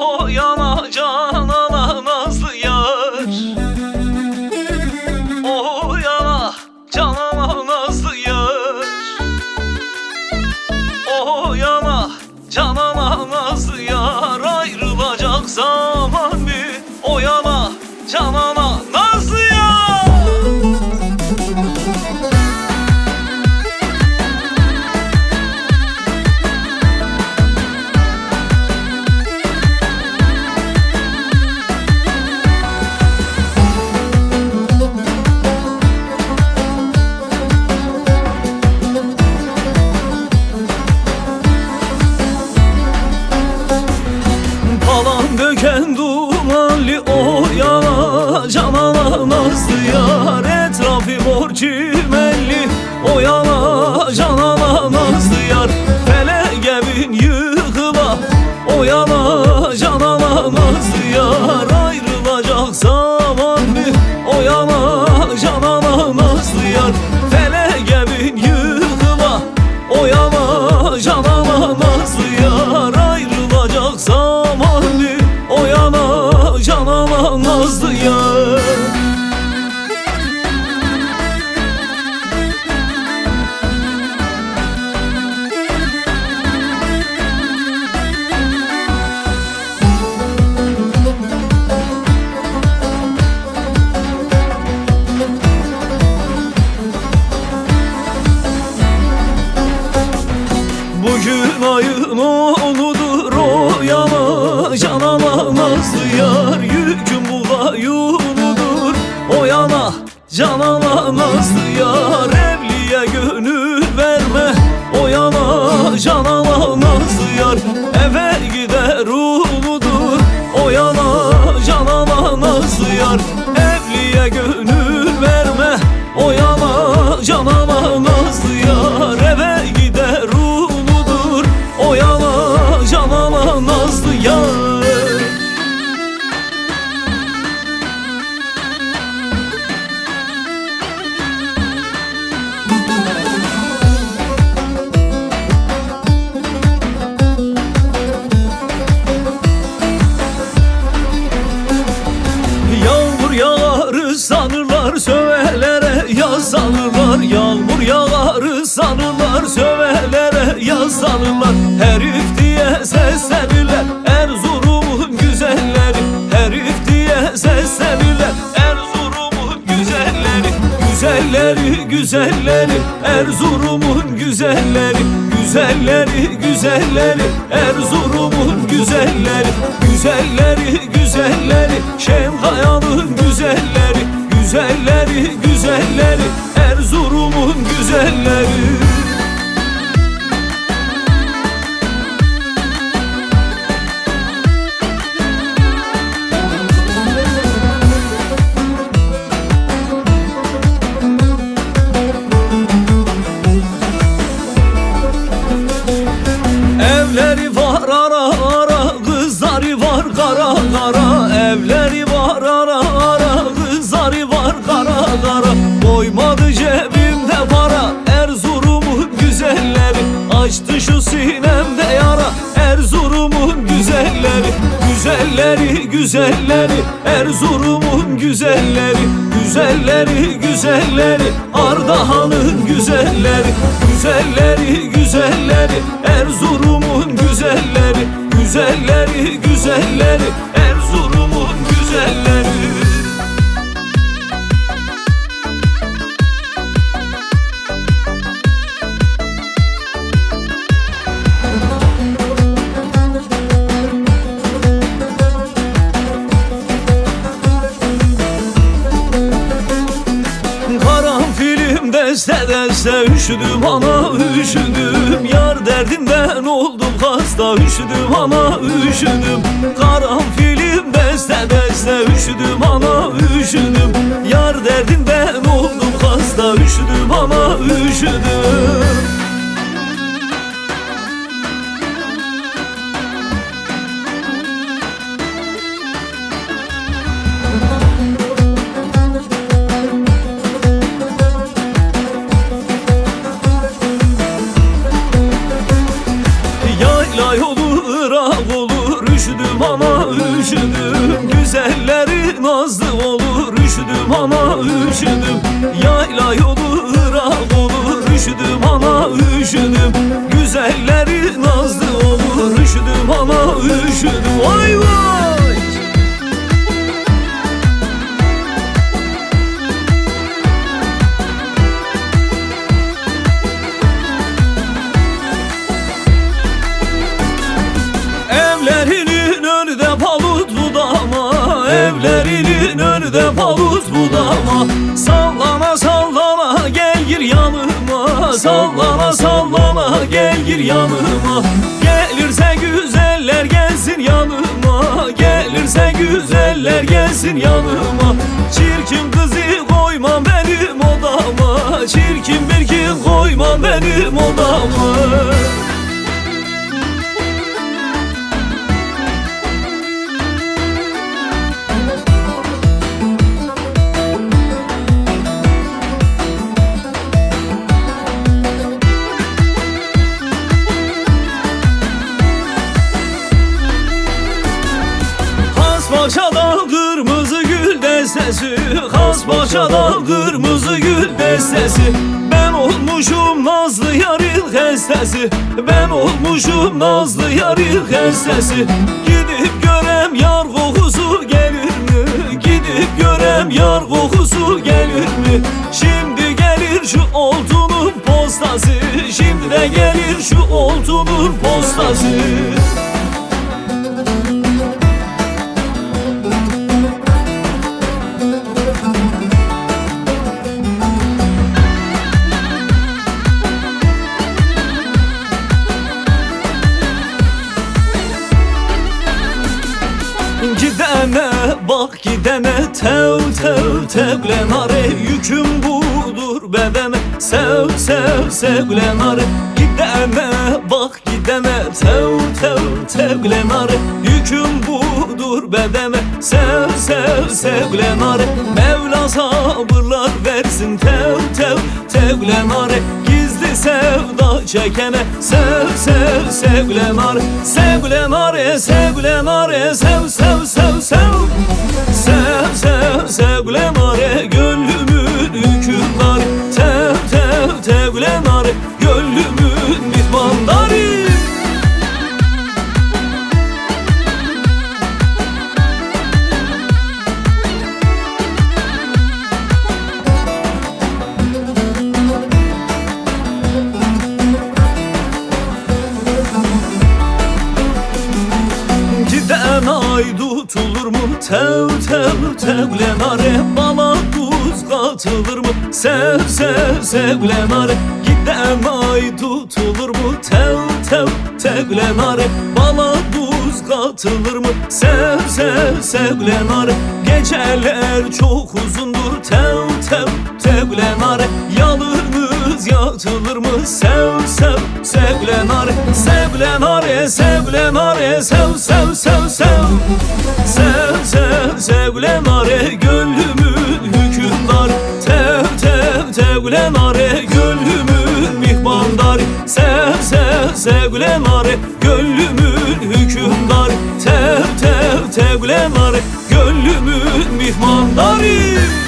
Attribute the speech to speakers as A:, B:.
A: O yana Canan'a nazlı yar, o yana Canan'a nazlı yar, o yana Canan'a nazlı yar. Ayrılacak zaman mı o yana Canan'a nazlı yar? Palan döken dumanlı o yana Canan'a nazlı yar. Etrafı mor çimenli o yana Canan'a nazlı yar. Felege bin yıkıla o yana Canan'a nazlı yar. Ayrılacak zaman mı o yana Canan'a nazlı yar. Felege bin yıkıla o yana Canan'a nazlı yar. Ayrılacak zaman mı o yana Canan'a nazlı yar. Bugün ayın onudur o yana Canan'a nazlı yar. Yüküm bulayunudur o yana Canan'a nazlı yar. Evliye gönül verme o yana Canan'a nazlı yar. Eve gider umudur o yana Canan'a nazlı yar. Evliye gönül verme o yana Canan'a nazlı yar. Eve gider umudur o yana Canan'a nazlı yar. Yağmur yağar sanırlar sövelere yaz sanırlar. Yağmur yağar sanırlar sövelere yaz sanırlar. Herif diye seslenirler Erzurum'un güzelleri. Herif diye seslenirler Erzurum'un güzelleri. Güzelleri güzelleri Erzurum'un güzelleri. Güzelleri güzelleri Erzurum'un güzelleri. Güzelleri güzelleri Şemkaya'nın güzelleri. Güzelleri güzelleri Erzurum'un güzelleri. Evleri var ara ara, kızları var kara kara. Evleri var ara ara, kızları var kara kara. Koymadı cebimde para Erzurum'un güzelleri. Açtı şu sinemde yara Erzurum'un güzelleri. Güzelleri güzelleri Erzurum'un güzelleri. Güzelleri güzelleri Ardahan'ın güzelleri. Güzelleri güzelleri Erzurum'un güzelleri. Güzelleri güzelleri Erzurum'un güzelleri. Karanfilim deste deste üşüdüm ana üşüdüm. Yar derdinden oldum hasta üşüdüm ana üşüdüm. Karanfilim deste deste üşüdüm ana üşüdüm. Yar derdinden oldum hasta üşüdüm ana üşüdüm. Yayla olur, ırak olur, üşüdüm ama üşüdüm. Güzelleri nazlı olur, üşüdüm ana üşüdüm. Yayla yolu ırak olur, üşüdüm ana üşüdüm. Güzelleri nazlı olur, üşüdüm ana üşüdüm. Vay vay. Evlerinin önünde palut budama, evlerinin önünde palut budama. Sallana sallana gel gir yanıma, sallana sallana gel gir yanıma. Gelirse güzeller gelsin yanıma, gelirse güzeller gelsin yanıma. Çirkin kızı koyma benim odama, çirkin bir kız koyma benim odama. Hasbaşa'da kırmızı gül destesi, Hasbaşa'da kırmızı gül destesi. Ben olmuşum nazlı yarın hestesi, ben olmuşum nazlı yarın hestesi. Gidip görem yar kokusu gelir mi? Gidip görem yar kokusu gelir mi? Şimdi gelir şu oltunun postası, şimdi de gelir şu oltunun postası. Gidene bak gidene tev tev tevlenare. Yüküm budur bedene sev sev sevlenare. Gidene bak gidene tev tev tevlenare. Yüküm budur bedene sev sev sevlenare. Mevla sabırlar versin tev tev tevlenare. Gizli sevda çekene sev sev sevlenare. Sevlenare sevlenare sev sev sev sev. Sev sev sevlenare gönlümün hükümdarı. Tev tev tevlenare gönlümün mihmandarı. Giden ay tutulur mu? Tev tev tevlenare. Bana tuz katılır mı? Sev sev sevlenare. Giden ay tutulur mu? Tev tev tevlenare. Bana tuz katılır mı? Sev sev sevlenare. Geceler çok uzundur tev tev tevlenare. Yalnız yatılır mı? Sev sev sevlenare. Sevlenare sevlenare sev sev sev sev. Sev sev sevlenare gönlümün hükümdarı. Tev tev tevlenare gönlümün mihmandarı. Sev sev sevlenare gönlümün hükümdarı. Tev tev tevlenare gönlümün mihmandarı.